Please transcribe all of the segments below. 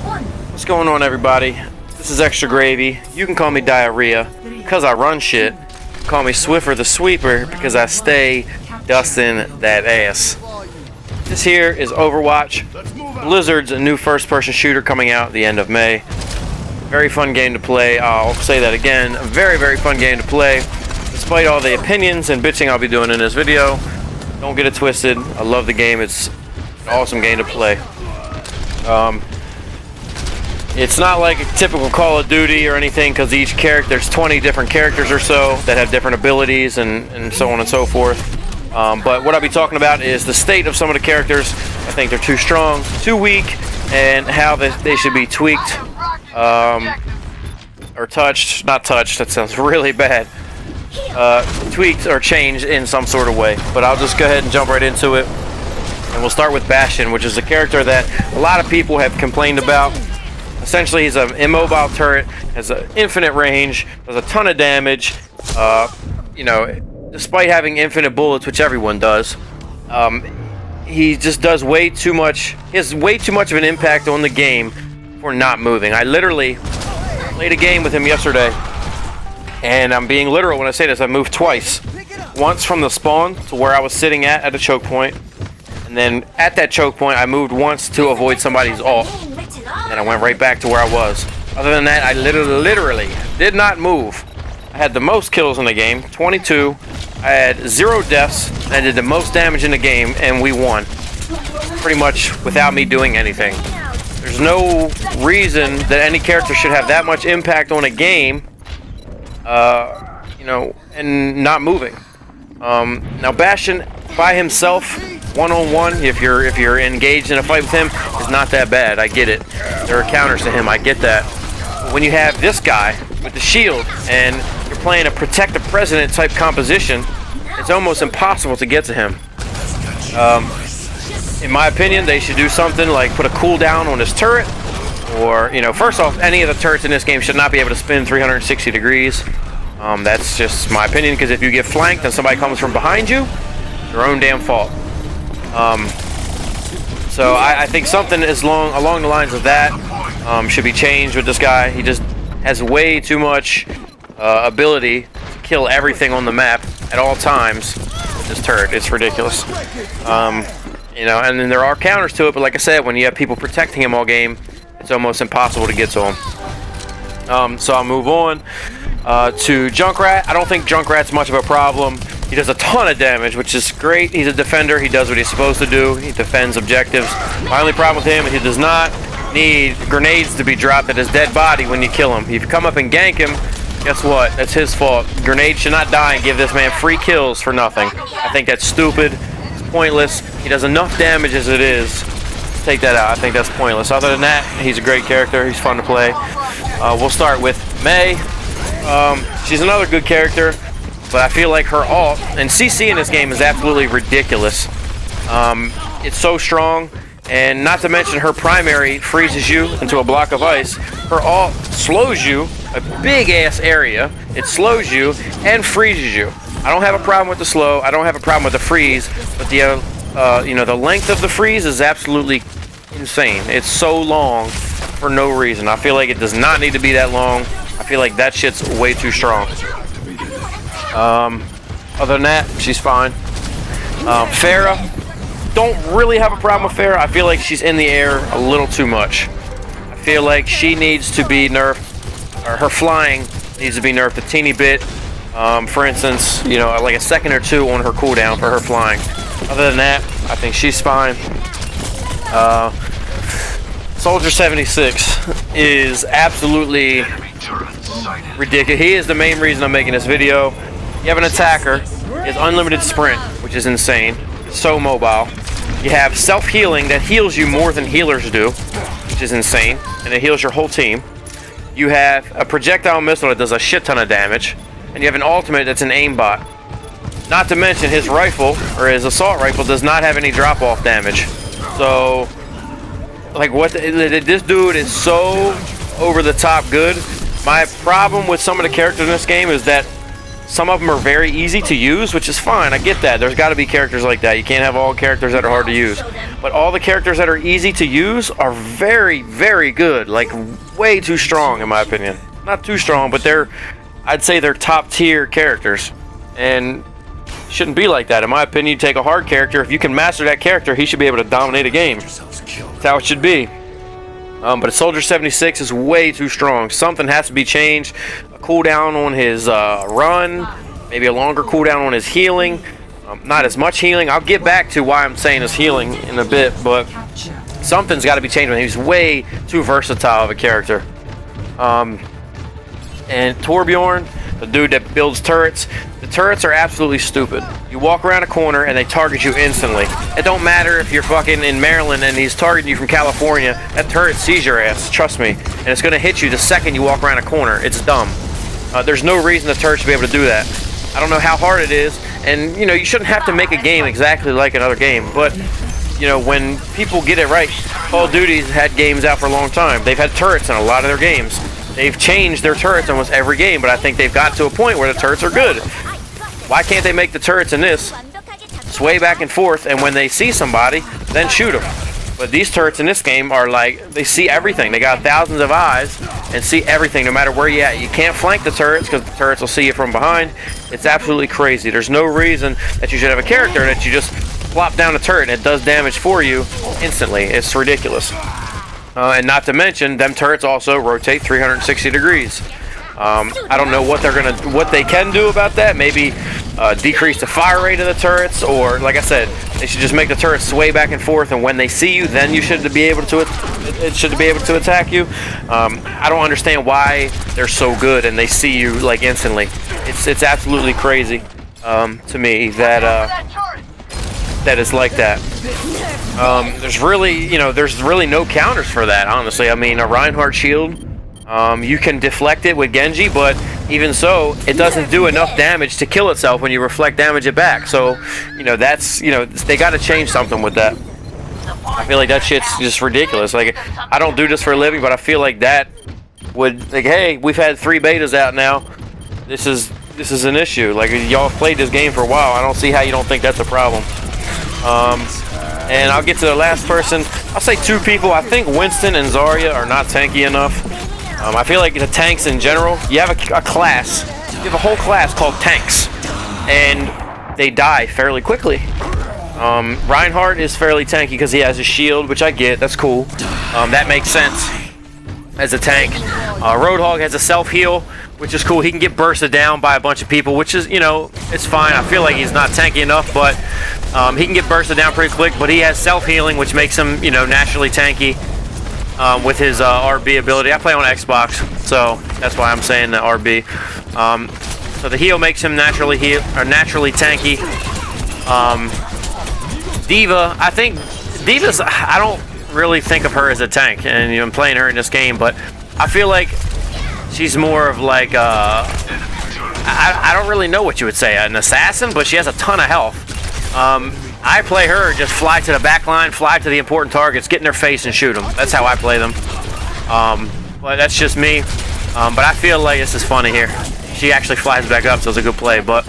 What's going on, everybody? This is Extra Gravy. You can call me Diarrhea because I run shit. Call me Swiffer the Sweeper because I stay dusting that ass. This here is Overwatch, Blizzard's new first-person shooter coming out at the end of May. Very fun game to play. I'll say that again. A very, very fun game to play. Despite all the opinions and bitching I'll be doing in this video, don't get it twisted. I love the game. It's an awesome game to play. It's not like a typical Call of Duty or anything, because each character, there's 20 different characters or so that have different abilities and so on and so forth. But what I'll be talking about is the state of some of the characters. I think they're too strong, too weak, and how they should be tweaked or touched. Not touched, that sounds really bad. Tweaked or changed in some sort of way. But I'll just go ahead and jump right into it. And we'll start with Bastion, which is a character that a lot of people have complained about. Essentially, he's an immobile turret, has an infinite range, does a ton of damage. You know, despite having infinite bullets, which everyone does, he just does way too much. He has way too much of an impact on the game for not moving. I literally played a game with him yesterday, and I'm being literal when I say this. I moved twice. Once from the spawn to where I was sitting at a choke point, and then at that choke point, I moved once to avoid somebody's ult. And I went right back to where I was. Other than that, I literally did not move. I had the most kills in the game, 22. I had 0 deaths, and I did the most damage in the game, and we won. Pretty much without me doing anything. There's no reason that any character should have that much impact on a game, you know, and not moving. Now Bastion, by himself, one-on-one, if you're engaged in a fight with him, is not that bad. I get it. There are counters to him. I get that. But when you have this guy with the shield and you're playing a protect the president type composition, it's almost impossible to get to him. In my opinion, they should do something like put a cooldown on his turret, or, you know, first off, any of the turrets in this game should not be able to spin 360 degrees. That's just my opinion, because if you get flanked and somebody comes from behind you, it's your own damn fault. So I think something along the lines of that should be changed with this guy. He just has way too much ability to kill everything on the map at all times with this turret. It's ridiculous. You know, and then there are counters to it, but like I said, when you have people protecting him all game, it's almost impossible to get to him. So I'll move on to Junkrat. I don't think Junkrat's much of a problem. He does a ton of damage, which is great. He's a defender. He does what he's supposed to do. He defends objectives. My only problem with him is he does not need grenades to be dropped at his dead body when you kill him. If you come up and gank him, guess what? That's his fault. Grenades should not die and give this man free kills for nothing. I think that's stupid. It's pointless. He does enough damage as it is. Take that out. I think that's pointless. Other than that, he's a great character. He's fun to play. We'll start with Mei. She's another good character. But I feel like her ult, and CC in this game is absolutely ridiculous. It's so strong, and not to mention her primary freezes you into a block of ice. Her ult slows you, a big ass area. It slows you and freezes you. I don't have a problem with the slow. I don't have a problem with the freeze, but the you know, the length of the freeze is absolutely insane. It's so long for no reason. I feel like it does not need to be that long. I feel like that shit's way too strong. Other than that, she's fine. Pharah, don't really have a problem with Pharah. I feel like she's in the air a little too much. I feel like she needs to be nerfed, or her flying needs to be nerfed a teeny bit. For instance, you know, like a second or two on her cooldown for her flying. Other than that, I think she's fine. Soldier 76 is absolutely ridiculous. He is the main reason I'm making this video. You have an attacker, he has unlimited sprint, which is insane. It's so mobile. You have self-healing that heals you more than healers do, which is insane, and it heals your whole team. You have a projectile missile that does a shit ton of damage, and you have an ultimate that's an aimbot. Not to mention his rifle, or his assault rifle, does not have any drop-off damage. So, like, this dude is so over the top good. My problem with some of the characters in this game is that Some of them are very easy to use, which is fine. I get that. There's got to be characters like that. You can't have all characters that are hard to use. But all the characters that are easy to use are very, very good. Like, way too strong, in my opinion. Not too strong, but I'd say they're top tier characters. And shouldn't be like that. In my opinion, you take a hard character. If you can master that character, he should be able to dominate a game. That's how it should be. But a Soldier 76 is way too strong. Something has to be changed. A cooldown on his run, maybe a longer cooldown on his healing. Not as much healing. I'll get back to why I'm saying his healing in a bit, but something's got to be changed. He's way too versatile of a character. And Torbjorn, the dude that builds turrets, the turrets are absolutely stupid. You walk around a corner and they target you instantly. It don't matter if you're fucking in Maryland and he's targeting you from California. That turret sees your ass, trust me. And it's going to hit you the second you walk around a corner. It's dumb. There's no reason the turret should be able to do that. I don't know how hard it is. And, you know, you shouldn't have to make a game exactly like another game. But, you know, when people get it right, Call of Duty's had games out for a long time. They've had turrets in a lot of their games. They've changed their turrets almost every game, but I think they've got to a point where the turrets are good. Why can't they make the turrets in this sway back and forth, and when they see somebody, then shoot them? But these turrets in this game are like, they see everything. They got thousands of eyes and see everything no matter where you're at. You can't flank the turrets because the turrets will see you from behind. It's absolutely crazy. There's no reason that you should have a character that you just plop down a turret and it does damage for you instantly. It's ridiculous. And not to mention, them turrets also rotate 360 degrees. I don't know what they can do about that. Maybe decrease the fire rate of the turrets, or like I said, they should just make the turrets sway back and forth. And when they see you, then you should be able to attack you. I don't understand why they're so good and they see you like instantly. It's absolutely crazy to me that it's like that. There's really no counters for that, honestly. I mean, a Reinhardt shield, you can deflect it with Genji, but even so, it doesn't do enough damage to kill itself when you reflect damage it back. So, they got to change something with that. I feel like that shit's just ridiculous. Like, I don't do this for a living, but I feel like that would, like, hey, we've had 3 betas out now. This is an issue. Like, y'all played this game for a while. I don't see how you don't think that's a problem. And I'll get to the last person. I'll say 2 people. I think Winston and Zarya are not tanky enough. I feel like the tanks in general, you have a class. You have a whole class called tanks. And they die fairly quickly. Reinhardt is fairly tanky because he has a shield, which I get. That's cool. That makes sense as a tank. Roadhog has a self-heal, which is cool. He can get bursted down by a bunch of people, which is, it's fine. I feel like he's not tanky enough, but he can get bursted down pretty quick. But he has self-healing, which makes him, naturally tanky with his RB ability. I play on Xbox, so that's why I'm saying the RB. So the heal makes him naturally tanky. D.Va, I think D.Va's, I don't really think of her as a tank, and I'm playing her in this game, but I feel like she's more of like I don't really know what you would say, an assassin, but she has a ton of health. I play her, just fly to the back line, fly to the important targets, get in their face and shoot them. That's how I play them. But that's just me. But I feel like this is funny here. She actually flies back up, so it's a good play. But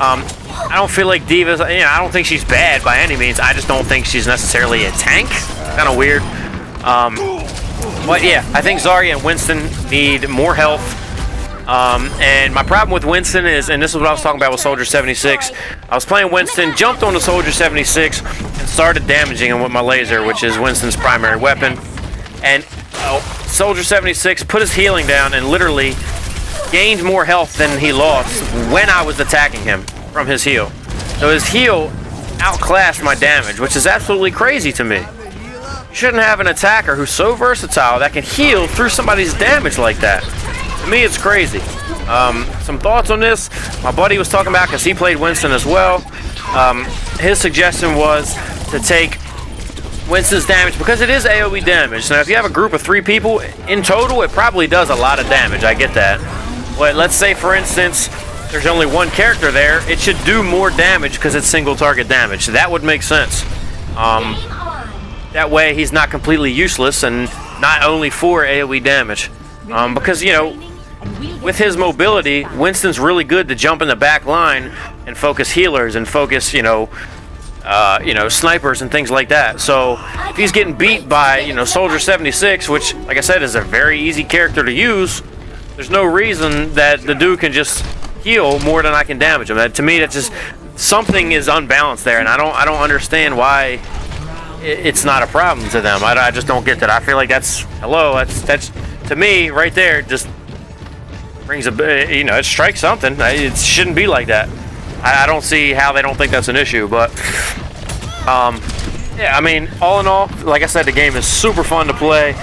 I don't feel like D.Va's, I don't think she's bad by any means. I just don't think she's necessarily a tank. Kind of weird. But yeah, I think Zarya and Winston need more health. And my problem with Winston is, and this is what I was talking about with Soldier 76, I was playing Winston, jumped on the Soldier 76, and started damaging him with my laser, which is Winston's primary weapon. And Soldier 76 put his healing down and literally gained more health than he lost when I was attacking him from his heal. So his heal outclassed my damage, which is absolutely crazy to me. You shouldn't have an attacker who's so versatile that can heal through somebody's damage like that. To me, it's crazy. Some thoughts on this. My buddy was talking about, because he played Winston as well. His suggestion was to take Winston's damage, because it is AoE damage. Now, if you have a group of 3 people, in total, it probably does a lot of damage. I get that. But let's say, for instance, there's only 1 character there. It should do more damage because it's single target damage. That would make sense. That way, he's not completely useless and not only for AoE damage. Because, with his mobility, Winston's really good to jump in the back line and focus healers and focus, snipers and things like that. So if he's getting beat by, Soldier 76, which, like I said, is a very easy character to use, there's no reason that the dude can just heal more than I can damage him. To me, that's just something is unbalanced there, and I don't understand why it's not a problem to them. I just don't get that. I feel like that's to me right there just brings it strikes something. It shouldn't be like that. I don't see how they don't think that's an issue, but yeah, I mean, all in all, like I said, the game is super fun to play.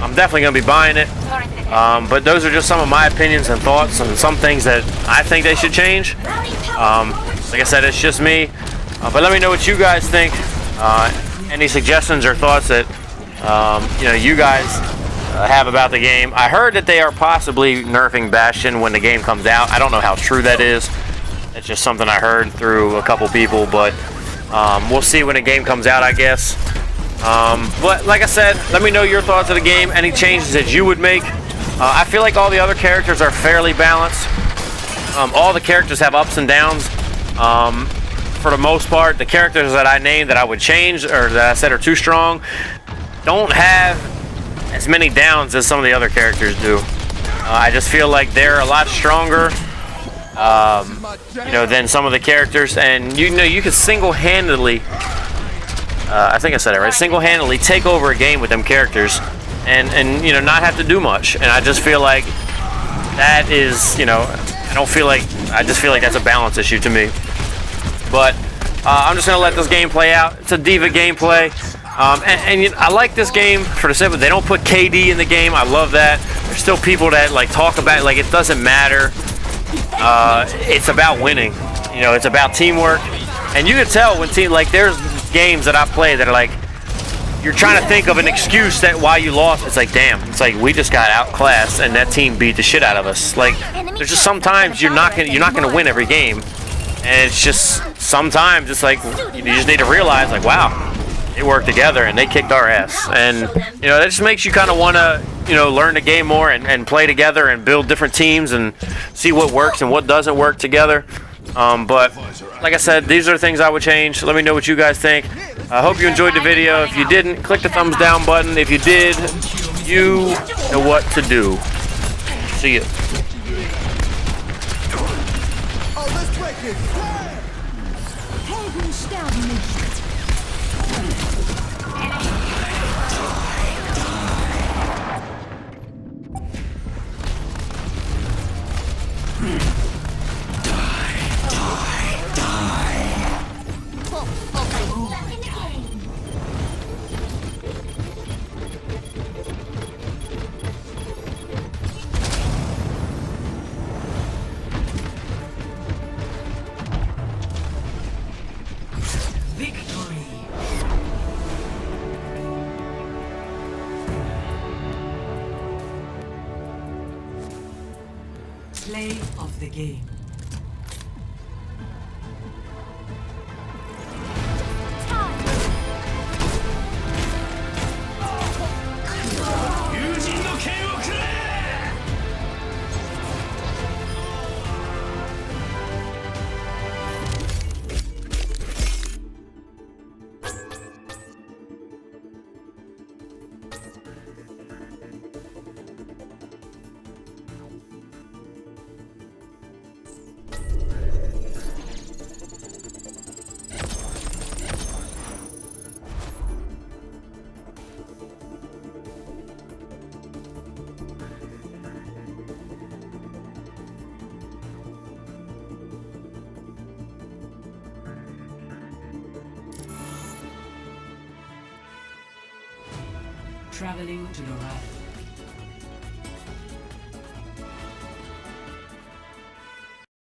I'm definitely going to be buying it, but those are just some of my opinions and thoughts on some things that I think they should change. Like I said, it's just me, but let me know what you guys think. Any suggestions or thoughts that you guys have about the game. I heard that they are possibly nerfing Bastion when the game comes out. I don't know how true that is. It's just something I heard through a couple people, but we'll see when the game comes out, I guess. But like I said, let me know your thoughts of the game, any changes that you would make. I feel like all the other characters are fairly balanced. All the characters have ups and downs. For the most part, the characters that I named that I would change, or that I said are too strong, don't have as many downs as some of the other characters do. I just feel like they're a lot stronger, than some of the characters, and you can single-handedly, I think I said it right, single-handedly take over a game with them characters, and not have to do much. And I just feel like that is, I just feel like that's a balance issue to me. But I'm just gonna let this game play out. It's a D.Va gameplay. And I like this game for the simple. They don't put KD in the game. I love that. There's still people that talk about it like it doesn't matter. It's about winning. It's about teamwork. And you can tell when there's games that I play that are like, you're trying to think of an excuse that why you lost. It's like, damn. It's like we just got outclassed and that team beat the shit out of us. Like, there's just sometimes you're not gonna win every game, and it's just sometimes it's like you just need to realize like, wow, they worked together and they kicked our ass. And that just makes you kind of want to learn the game more and play together and build different teams and see what works and what doesn't work together. But like I said, these are the things I would change. Let me know what you guys think. I hope you enjoyed the video. If you didn't, click the thumbs down button. If you did, you know what to do. See you. Play of the game. Traveling to the right.